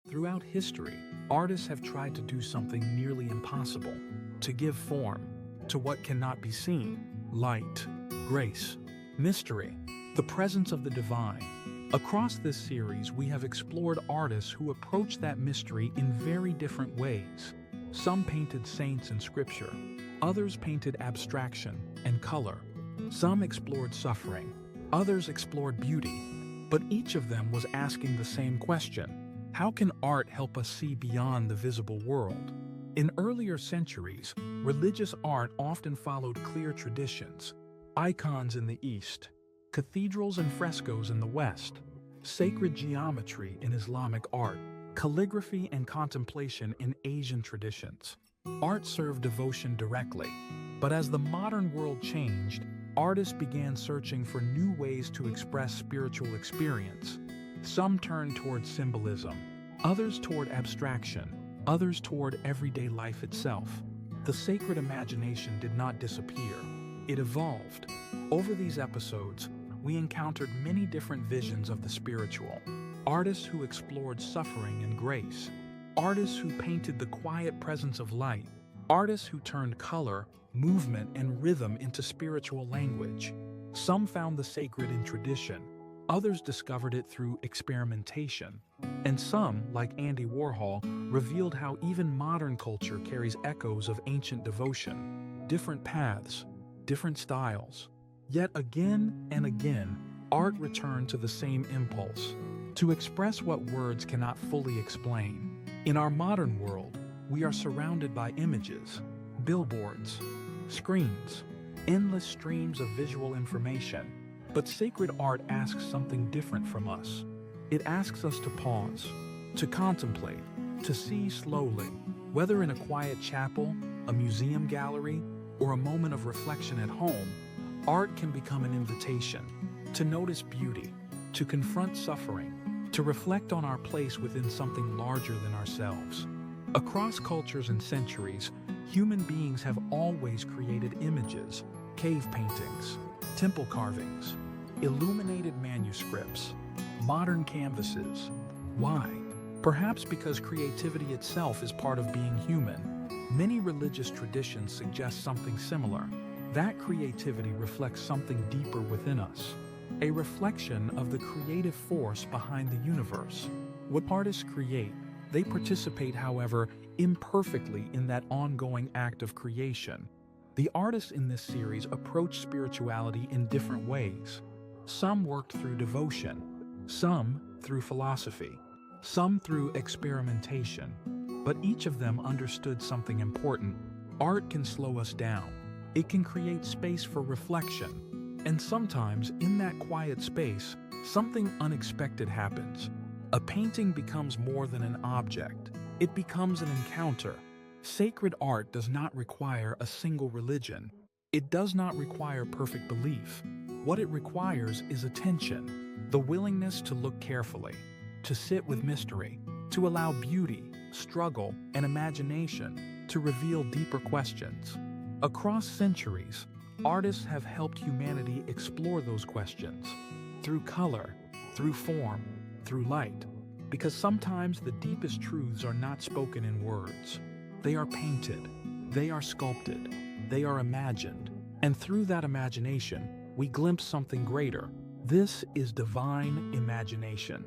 Throughout history, artists have tried to do something nearly impossible, to give form to what cannot be seen: light, grace, mystery, the presence of the divine. Across this series, we have explored artists who approach that mystery in very different ways. Some painted saints in scripture, others painted abstraction and color. Some explored suffering, others explored beauty. But each of them was asking the same question: how can art help us see beyond the visible world? In earlier centuries, religious art often followed clear traditions: icons in the East, cathedrals and frescoes in the West, sacred geometry in Islamic art, calligraphy and contemplation in Asian traditions. Art served devotion directly, but as the modern world changed, artists began searching for new ways to express spiritual experience. Some turned toward symbolism, others toward abstraction, others toward everyday life itself. The sacred imagination did not disappear. It evolved. Over these episodes, we encountered many different visions of the spiritual. Artists who explored suffering and grace. Artists who painted the quiet presence of light. Artists who turned color, movement, and rhythm into spiritual language. Some found the sacred in tradition. Others discovered it through experimentation. And some, like Andy Warhol, revealed how even modern culture carries echoes of ancient devotion. Different paths, different styles. Yet again and again, art returned to the same impulse: to express what words cannot fully explain. In our modern world, we are surrounded by images, billboards, screens, endless streams of visual information. But sacred art asks something different from us. It asks us to pause, to contemplate, to see slowly. Whether in a quiet chapel, a museum gallery, or a moment of reflection at home, art can become an invitation to notice beauty, to confront suffering, to reflect on our place within something larger than ourselves. Across cultures and centuries, human beings have always created images: cave paintings, temple carvings, illuminated manuscripts, modern canvases. Why? Perhaps because creativity itself is part of being human. Many religious traditions suggest something similar. That creativity reflects something deeper within us, a reflection of the creative force behind the universe. What artists create, they participate, however, imperfectly in that ongoing act of creation. The artists in this series approach spirituality in different ways. Some worked through devotion, some through philosophy, some through experimentation. But each of them understood something important: art can slow us down. It can create space for reflection. And sometimes, in that quiet space, something unexpected happens. A painting becomes more than an object. It becomes an encounter. Sacred art does not require a single religion. It does not require perfect belief. What it requires is attention, the willingness to look carefully, to sit with mystery, to allow beauty, struggle, and imagination to reveal deeper questions. Across centuries, artists have helped humanity explore those questions through color, through form, through light. Because sometimes the deepest truths are not spoken in words. They are painted, they are sculpted, they are imagined. And through that imagination, we glimpse something greater. This is divine imagination.